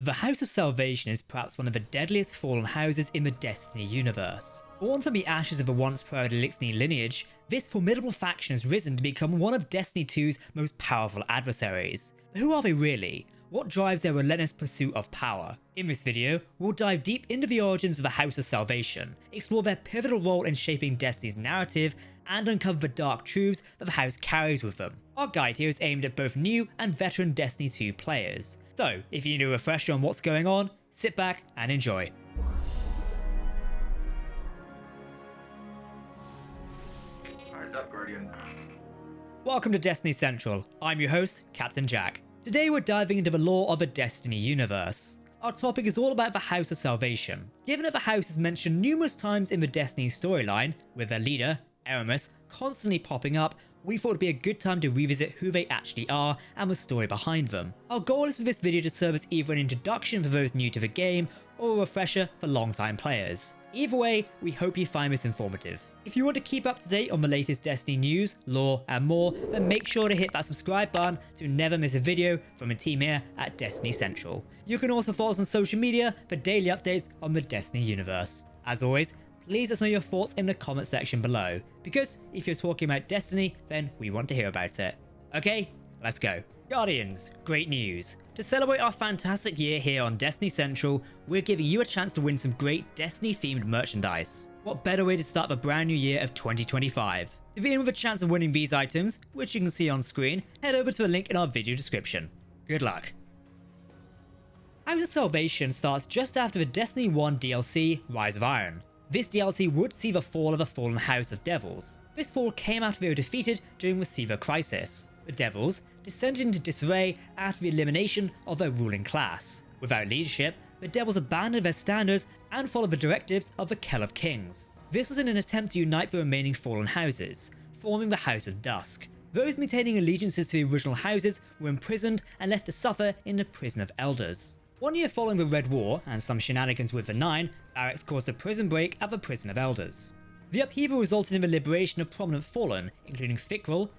The House of Salvation is perhaps one of the deadliest fallen houses in the Destiny universe. Born from the ashes of the once proud Eliksni lineage, this formidable faction has risen to become one of Destiny 2's most powerful adversaries. But who are they really? What drives their relentless pursuit of power? In this video, we'll dive deep into the origins of the House of Salvation, explore their pivotal role in shaping Destiny's narrative, and uncover the dark truths that the house carries with them. Our guide here is aimed at both new and veteran Destiny 2 players. So, if you need a refresher on what's going on, sit back and enjoy. Eyes up, Guardian. Welcome to Destiny Central. I'm your host, Captain Jack. Today we're diving into the lore of the Destiny universe. Our topic is all about the House of Salvation. Given that the house is mentioned numerous times in the Destiny storyline, with their leader, Eramis, constantly popping up, we thought it'd be a good time to revisit who they actually are and the story behind them. Our goal is for this video to serve as either an introduction for those new to the game, or a refresher for long-time players. Either way, we hope you find this informative. If you want to keep up to date on the latest Destiny news, lore, and more, then make sure to hit that subscribe button to never miss a video from the team here at Destiny Central. You can also follow us on social media for daily updates on the Destiny universe. As always, please let us know your thoughts in the comment section below, because if you're talking about Destiny, then we want to hear about it. Okay, let's go. Guardians, great news. To celebrate our fantastic year here on Destiny Central, we're giving you a chance to win some great Destiny-themed merchandise. What better way to start the brand new year of 2025? To begin with a chance of winning these items, which you can see on screen, head over to the link in our video description. Good luck. House of Salvation starts just after the Destiny 1 DLC, Rise of Iron. This DLC would see the fall of the fallen House of Devils. This fall came after they were defeated during the Siva Crisis. The Devils descended into disarray after the elimination of their ruling class. Without leadership, the Devils abandoned their standards and followed the directives of the Kell of Kings. This was in an attempt to unite the remaining fallen houses, forming the House of Dusk. Those maintaining allegiances to the original houses were imprisoned and left to suffer in the Prison of Elders. 1 year following the Red War and some shenanigans with the Nine, barracks caused a prison break at the Prison of Elders. The upheaval resulted in the liberation of prominent fallen, including Fikrul,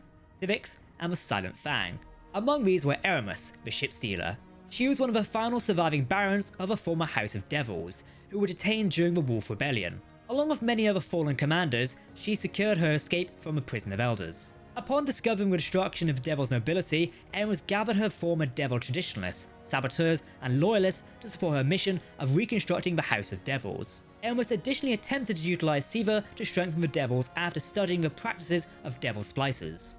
Civics, and the Silent Fang. Among these were Eramis, the ship stealer. She was one of the final surviving barons of a former House of Devils, who were detained during the Wolf Rebellion. Along with many other fallen commanders, she secured her escape from the Prison of Elders. Upon discovering the destruction of the Devil's nobility, Eramis gathered her former Devil traditionalists, saboteurs, and loyalists to support her mission of reconstructing the House of Devils. Eramis additionally attempted to utilize Siva to strengthen the Devils after studying the practices of Devil Splicers.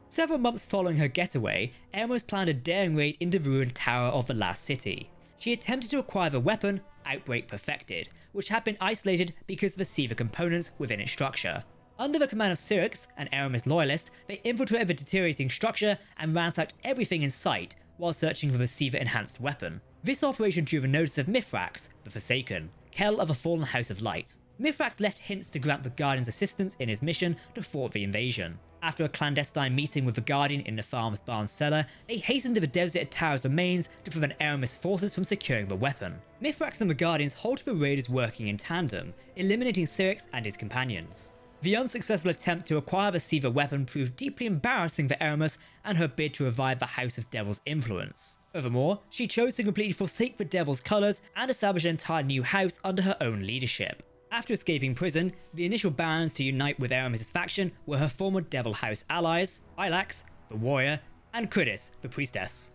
Several months following her getaway, Eramis planned a daring raid into the ruined Tower of the Last City. She attempted to acquire the weapon, Outbreak Perfected, which had been isolated because of the Siva components within its structure. Under the command of Cyrix, an Eramis loyalist, they infiltrated the deteriorating structure and ransacked everything in sight while searching for the Siva-enhanced weapon. This operation drew the notice of Mithrax, the Forsaken, Kell of the Fallen House of Light. Mithrax left hints to grant the Guardians assistance in his mission to thwart the invasion. After a clandestine meeting with the Guardian in the farm's barn cellar, they hastened to the deserted tower's remains to prevent Eramis' forces from securing the weapon. Mithrax and the Guardians halted the raiders working in tandem, eliminating Cyrix and his companions. The unsuccessful attempt to acquire the Siva weapon proved deeply embarrassing for Eramis and her bid to revive the House of Devils' influence. Furthermore, she chose to completely forsake the Devils' colours and establish an entire new house under her own leadership. After escaping prison, the initial barons to unite with Eramis' faction were her former Devil House allies, Ilax, the warrior, and Crypt, the priestess.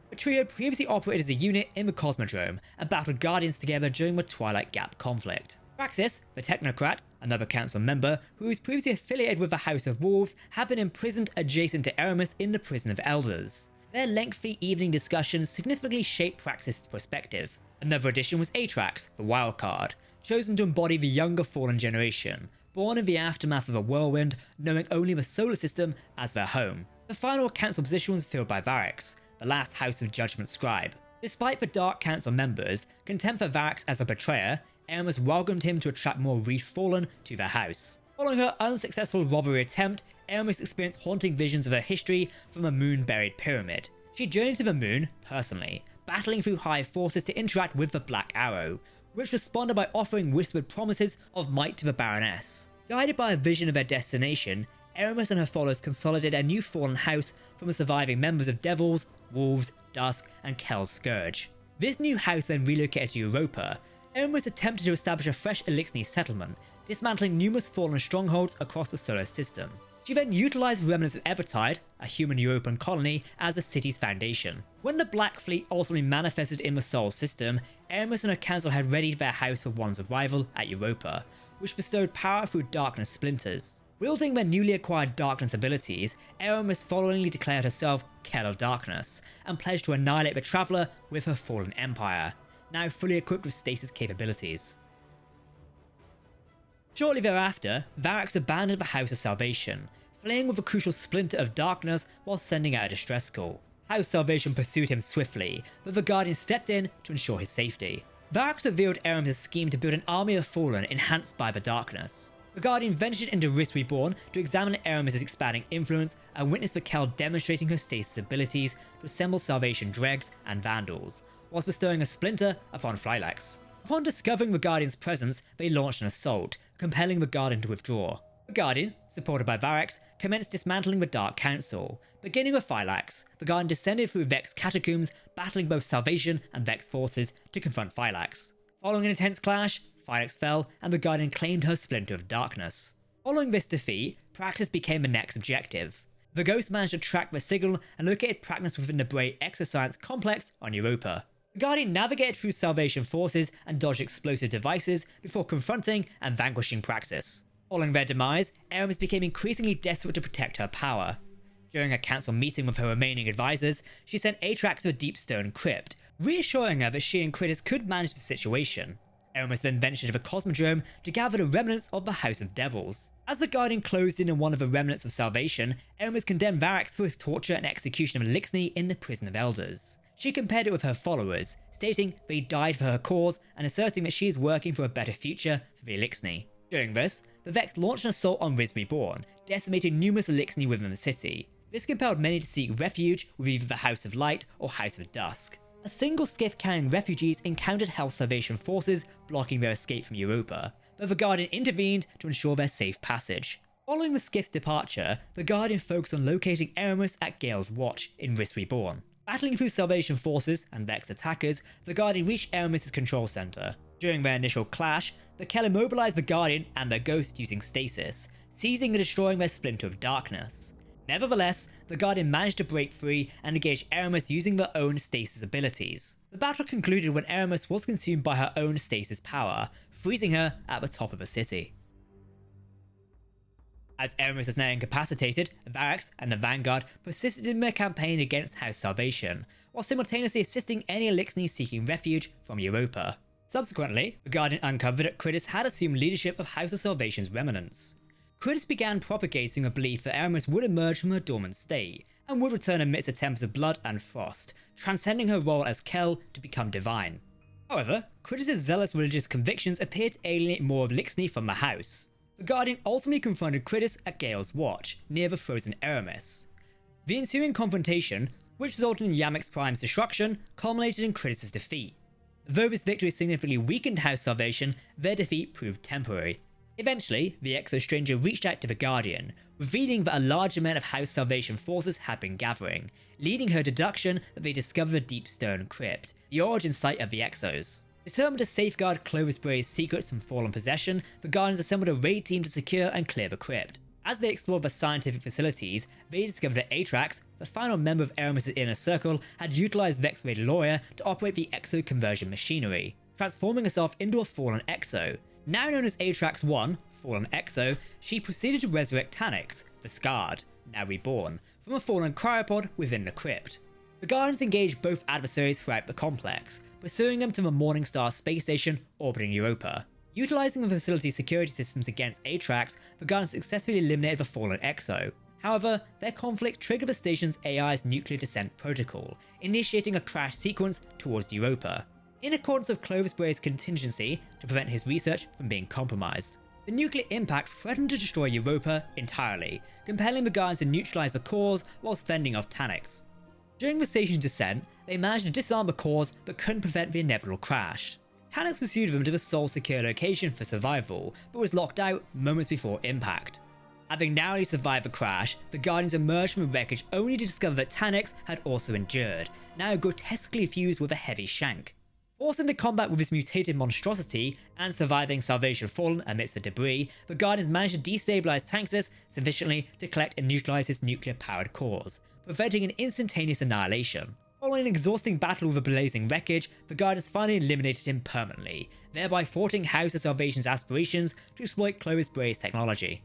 The trio previously operated as a unit in the Cosmodrome and battled Guardians together during the Twilight Gap conflict. Praxis, the technocrat, another council member who was previously affiliated with the House of Wolves, had been imprisoned adjacent to Eramis in the Prison of Elders. Their lengthy evening discussions significantly shaped Praxis' perspective. Another addition was Atrax, the wildcard, chosen to embody the younger fallen generation, born in the aftermath of a whirlwind, knowing only the solar system as their home. The final council position was filled by Variks, the last House of Judgment scribe. Despite the Dark Council members' contempt for Variks as a betrayer, Eramis welcomed him to attract more Reef Fallen to their house. Following her unsuccessful robbery attempt, Eramis experienced haunting visions of her history from a moon-buried pyramid. She journeyed to the moon, personally, battling through high forces to interact with the Black Arrow, which responded by offering whispered promises of might to the Baroness. Guided by a vision of their destination, Eramis and her followers consolidated a new fallen house from the surviving members of Devils, Wolves, Dusk, and Kel's Scourge. This new house then relocated to Europa. Eramis attempted to establish a fresh Eliksni settlement, dismantling numerous fallen strongholds across the solar system. She then utilised remnants of Evertide, a human European colony, as the city's foundation. When the Black Fleet ultimately manifested in the Sol system, Eramis and her council had readied their house for one's arrival at Europa, which bestowed power through darkness splinters. Wielding their newly acquired darkness abilities, Eramis followingly declared herself Kel of Darkness, and pledged to annihilate the Traveller with her fallen empire, now fully equipped with stasis capabilities. Shortly thereafter, Varax abandoned the House of Salvation, fleeing with a crucial splinter of darkness while sending out a distress call. House Salvation pursued him swiftly, but the Guardian stepped in to ensure his safety. Varax revealed Eramis' scheme to build an army of fallen enhanced by the darkness. The Guardian ventured into Risk Reborn to examine Eramis' expanding influence and witnessed the Kel demonstrating her stasis abilities to assemble Salvation Dregs and Vandals, whilst bestowing a splinter upon Flylax. Upon discovering the Guardian's presence, they launched an assault, compelling the Guardian to withdraw. The Guardian, supported by Varax, commenced dismantling the Dark Council. Beginning with Phylax, the Guardian descended through Vex catacombs, battling both Salvation and Vex forces to confront Phylax. Following an intense clash, Phylax fell and the Guardian claimed her Splinter of Darkness. Following this defeat, Praxis became the next objective. The Ghost managed to track the signal and located Praxis within the Bray Exoscience complex on Europa. The Guardian navigated through Salvation forces and dodged explosive devices before confronting and vanquishing Praxis. Following their demise, Eramis became increasingly desperate to protect her power. During a council meeting with her remaining advisors, she sent Atrax to a deep stone crypt, reassuring her that she and Critters could manage the situation. Eramis then ventured to the Cosmodrome to gather the remnants of the House of Devils. As the Guardian closed in on one of the remnants of Salvation, Eramis condemned Varax for his torture and execution of Eliksni in the Prison of Elders. She compared it with her followers, stating they died for her cause and asserting that she is working for a better future for the Eliksni. During this, the Vex launched an assault on Risk Reborn, decimating numerous Eliksni within the city. This compelled many to seek refuge with either the House of Light or House of Dusk. A single skiff carrying refugees encountered Hell's Salvation forces, blocking their escape from Europa, but the Guardian intervened to ensure their safe passage. Following the skiff's departure, the Guardian focused on locating Eramis at Gale's Watch in Risk Reborn. Battling through Salvation forces and Vex attackers, the Guardian reached Eramis' control center. During their initial clash, the Kel immobilized the Guardian and their ghost using stasis, seizing and destroying their Splinter of Darkness. Nevertheless, the Guardian managed to break free and engage Eramis using their own stasis abilities. The battle concluded when Eramis was consumed by her own stasis power, freezing her at the top of the city. As Eramis was now incapacitated, Varax and the Vanguard persisted in their campaign against House Salvation, while simultaneously assisting any Eliksni seeking refuge from Europa. Subsequently, the Guardian uncovered that Critters had assumed leadership of House of Salvation's remnants. Critters began propagating a belief that Eramis would emerge from her dormant state, and would return amidst attempts of blood and frost, transcending her role as Kel to become divine. However, Critters' zealous religious convictions appeared to alienate more of Eliksni from the house. The Guardian ultimately confronted Critters at Gale's Watch, near the frozen Eramis. The ensuing confrontation, which resulted in Yamek's Prime's destruction, culminated in Critters' defeat. Though this victory significantly weakened House Salvation, their defeat proved temporary. Eventually, the Exo-Stranger reached out to the Guardian, revealing that a large amount of House Salvation forces had been gathering, leading her deduction that they discovered the Deep Stone Crypt, the origin site of the Exos. Determined to safeguard Clovis Bray's secrets from fallen possession, the Guardians assembled a raid team to secure and clear the crypt. As they explored the scientific facilities, they discovered that Atrax, the final member of Eramis' inner circle, had utilized Vex Radioloria to operate the Exo conversion machinery, transforming herself into a fallen Exo. Now known as Atrax 1, Fallen Exo, she proceeded to resurrect Tanyx, the Scarred, now reborn, from a fallen cryopod within the crypt. The Guardians engaged both adversaries throughout the complex, pursuing them to the Morningstar space station orbiting Europa. Utilizing the facility's security systems against Atrax, the Guardians successfully eliminated the fallen Exo. However, their conflict triggered the station's AI's nuclear descent protocol, initiating a crash sequence towards Europa. In accordance with Clovis Bray's contingency to prevent his research from being compromised, the nuclear impact threatened to destroy Europa entirely, compelling the Guardians to neutralize the cores whilst fending off Tanyx. During the station's descent, they managed to disarm the cores but couldn't prevent the inevitable crash. Tanyx pursued them to the sole secure location for survival, but was locked out moments before impact. Having narrowly survived the crash, the Guardians emerged from the wreckage only to discover that Tannix had also endured, now grotesquely fused with a heavy shank. Forced into combat with this mutated monstrosity and surviving Salvation Fallen amidst the debris, the Guardians managed to destabilize Tanxus sufficiently to collect and neutralize his nuclear-powered cores, preventing an instantaneous annihilation. Following an exhausting battle with the blazing wreckage, the Guardians finally eliminated him permanently, thereby thwarting House of Salvation's aspirations to exploit Clovis Bray's technology.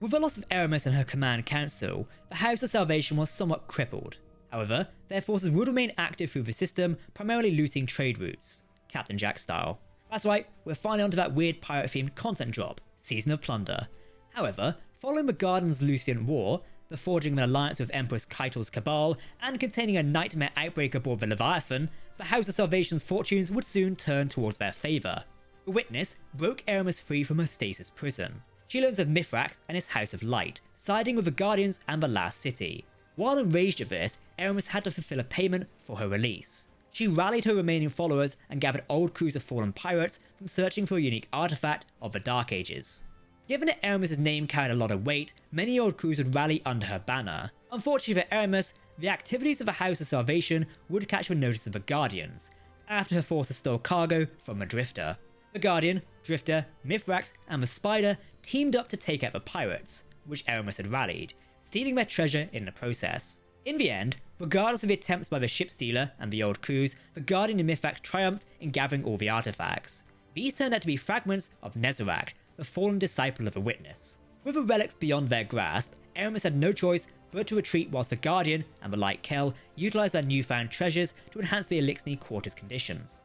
With the loss of Eramis and her command council, the House of Salvation was somewhat crippled. However, their forces would remain active through the system, primarily looting trade routes, Captain Jack style. That's right, we're finally onto that weird pirate-themed content drop, Season of Plunder. However, following the Guardians' Lucian War, the forging of an alliance with Empress Keitel's Cabal, and containing a nightmare outbreak aboard the Leviathan, the House of Salvation's fortunes would soon turn towards their favour. The Witness broke Eramis free from her stasis prison. She learns of Mithrax and his House of Light, siding with the Guardians and the Last City. While enraged at this, Eramis had to fulfill a payment for her release. She rallied her remaining followers and gathered old crews of fallen pirates from searching for a unique artifact of the Dark Ages. Given that Eramis' name carried a lot of weight, many old crews would rally under her banner. Unfortunately for Eramis, the activities of the House of Salvation would catch the notice of the Guardians, after her forces stole cargo from a drifter. The Guardian, Drifter, Mithrax, and the Spider teamed up to take out the pirates, which Eramis had rallied, stealing their treasure in the process. In the end, regardless of the attempts by the ship stealer and the old crews, the Guardian and Mithrax triumphed in gathering all the artifacts. These turned out to be fragments of Nezarec, the fallen disciple of the Witness. With the relics beyond their grasp, Eramis had no choice but to retreat whilst the Guardian and the Light Kel utilised their newfound treasures to enhance the Eliksni quarters conditions.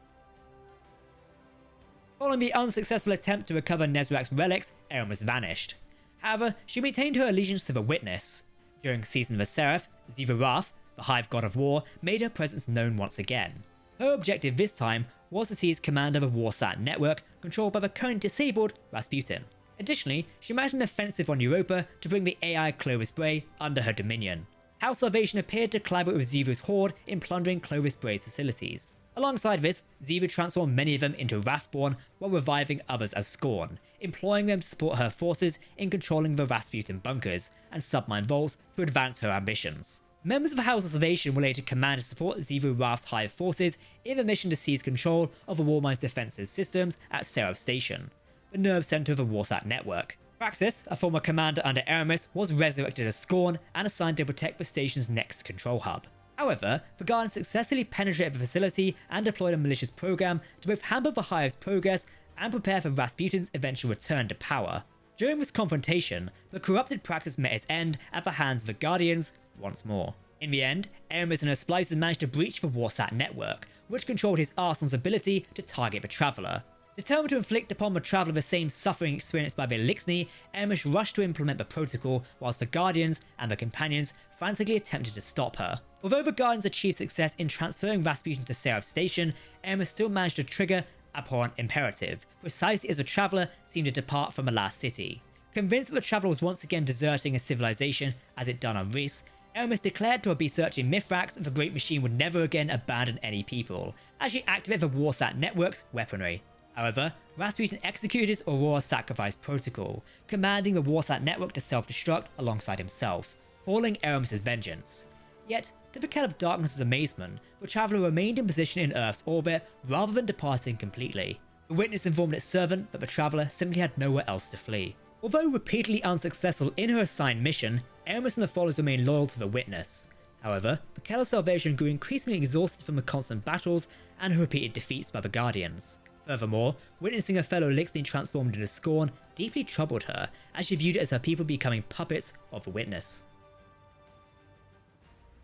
Following the unsuccessful attempt to recover Nezarec's relics, Eramis vanished. However, she maintained her allegiance to the Witness. During Season of the Seraph, Xivu Raph, the Hive God of War, made her presence known once again. Her objective this time was to seize command of a Warsat network controlled by the currently disabled Rasputin. Additionally, she mounted an offensive on Europa to bring the AI Clovis Bray under her dominion. House Salvation appeared to collaborate with Xivu's horde in plundering Clovis Bray's facilities. Alongside this, Xivu transformed many of them into Wrathborn while reviving others as Scorn, employing them to support her forces in controlling the Rasputin bunkers and submine vaults to advance her ambitions. Members of the House of Salvation were later commanded to support Xivu Raph's Hive forces in the mission to seize control of the Warmind's defensive systems at Seraph Station, the nerve center of the Warsat network. Praxis, a former commander under Eramis, was resurrected as Scorn and assigned to protect the station's next control hub. However, the Guardians successfully penetrated the facility and deployed a malicious program to both hamper the Hive's progress and prepare for Rasputin's eventual return to power. During this confrontation, the corrupted Praxis met its end at the hands of the Guardians once more. In the end, Eramis and her splicers managed to breach the Warsat network, which controlled his arsenal's ability to target the Traveller. Determined to inflict upon the Traveller the same suffering experienced by the Eliksni, Eramis rushed to implement the protocol whilst the Guardians and the Companions frantically attempted to stop her. Although the Guardians achieved success in transferring Rasputin to Seraph Station, Eramis still managed to trigger Abhorrent Imperative, precisely as the Traveller seemed to depart from the Last City. Convinced that the Traveller was once again deserting a civilization as it done on Reese, Eramis declared to her besearching Mithrax that the Great Machine would never again abandon any people, as she activated the Warsat network's weaponry. However, Rasputin executed his Aurora Sacrifice protocol, commanding the Warsat network to self-destruct alongside himself, falling Eramis' vengeance. Yet, to the Kel of Darkness' amazement, the Traveller remained in position in Earth's orbit rather than departing completely. The Witness informed its servant that the Traveller simply had nowhere else to flee. Although repeatedly unsuccessful in her assigned mission, Eramis and the followers remained loyal to the Witness. However, the Kel of Salvation grew increasingly exhausted from the constant battles and her repeated defeats by the Guardians. Furthermore, witnessing her fellow Eliksni transformed into Scorn deeply troubled her, as she viewed it as her people becoming puppets of the Witness.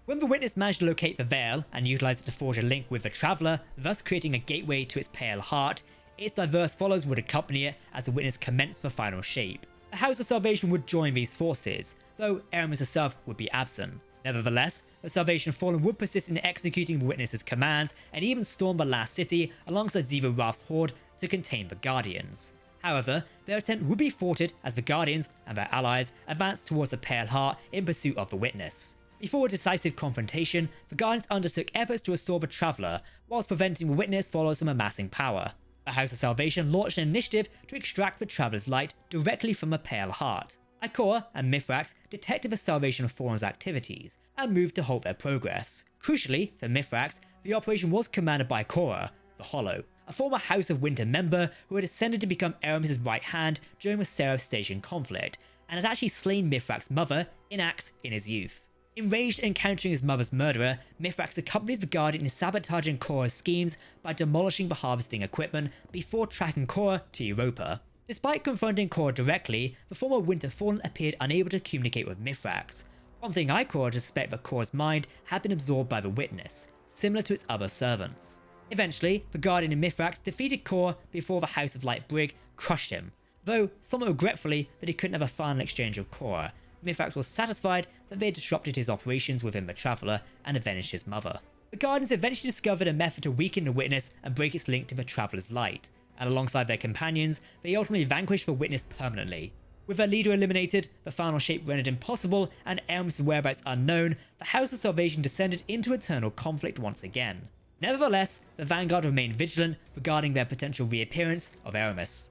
When the Witness managed to locate the Veil and utilise it to forge a link with the Traveller, thus creating a gateway to its pale heart, its diverse followers would accompany it as the Witness commenced the final shape. The House of Salvation would join these forces, though Eramis herself would be absent. Nevertheless, the Salvation Fallen would persist in executing the Witness's commands and even storm the Last City alongside Xivu Raph's horde to contain the Guardians. However, their attempt would be thwarted as the Guardians and their allies advanced towards the Pale Heart in pursuit of the Witness. Before a decisive confrontation, the Guardians undertook efforts to restore the Traveller, whilst preventing the Witness followers from amassing power. The House of Salvation launched an initiative to extract the Traveler's Light directly from a pale heart. Ikora and Mithrax detected the Salvation Fallen's activities and moved to halt their progress. Crucially, for Mithrax, the operation was commanded by Ikora, the Hollow, a former House of Winter member who had ascended to become Aramis's right hand during the Seraph Station conflict, and had actually slain Mithrax's mother, Inax, in his youth. Enraged at encountering his mother's murderer, Mithrax accompanies the Guardian in sabotaging Korra's schemes by demolishing the harvesting equipment before tracking Korra to Europa. Despite confronting Korra directly, the former Winter Fallen appeared unable to communicate with Mithrax, prompting Ikora to suspect that Korra's mind had been absorbed by the Witness, similar to its other servants. Eventually, the Guardian and Mithrax defeated Korra before the House of Light Brig crushed him, though somewhat regretfully that he couldn't have a final exchange with Korra. Mithrax was satisfied that they had disrupted his operations within the Traveler and avenged his mother. The Guardians eventually discovered a method to weaken the Witness and break its link to the Traveler's Light, and alongside their companions, they ultimately vanquished the Witness permanently. With their leader eliminated, the final shape rendered impossible, and Aramis's whereabouts unknown, the House of Salvation descended into eternal conflict once again. Nevertheless, the Vanguard remained vigilant regarding their potential reappearance of Aramis.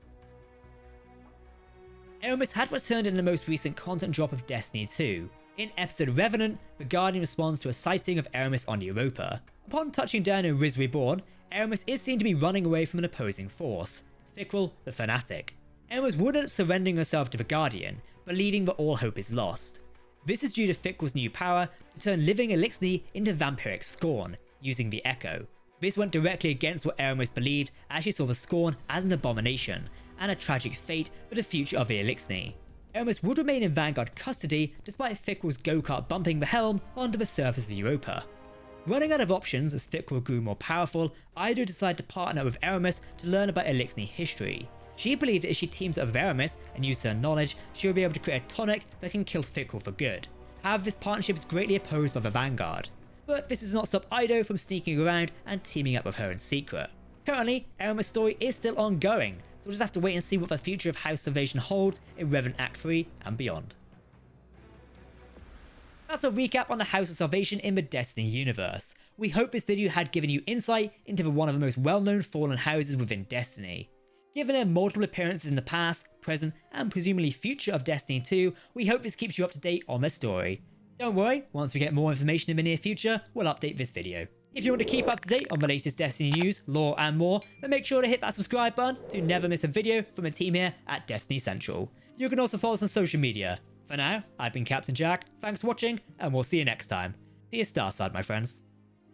Aramis had returned in the most recent content drop of Destiny 2. In episode Revenant, the Guardian responds to a sighting of Aramis on Europa. Upon touching down in Riz Reborn, Aramis is seen to be running away from an opposing force, Fikrul the Fanatic. Aramis would end up surrendering herself to the Guardian, believing that all hope is lost. This is due to Fikrul's new power to turn living Eliksni into vampiric scorn, using the Echo. This went directly against what Aramis believed, as she saw the Scorn as an abomination, and a tragic fate for the future of the Eliksni. Aramis would remain in Vanguard custody despite Fikrul's go-kart bumping the helm onto the surface of Europa. Running out of options as Fikrul grew more powerful, Ido decided to partner with Aramis to learn about Eliksni history. She believed that if she teams up with Aramis and uses her knowledge, she will be able to create a tonic that can kill Fikrul for good. However, this partnership is greatly opposed by the Vanguard. But this does not stop Ido from sneaking around and teaming up with her in secret. Currently, Aramis' story is still ongoing, so we'll just have to wait and see what the future of House Salvation holds in Revenant Act 3 and beyond. That's a recap on the House of Salvation in the Destiny universe. We hope this video had given you insight into one of the most well-known fallen houses within Destiny. Given their multiple appearances in the past, present, and presumably future of Destiny 2, we hope this keeps you up to date on their story. Don't worry, once we get more information in the near future, we'll update this video. If you want to keep up to date on the latest Destiny news, lore, and more, then make sure to hit that subscribe button to never miss a video from the team here at Destiny Central. You can also follow us on social media. For now, I've been Captain Jack, thanks for watching, and we'll see you next time. See you Starside, my friends.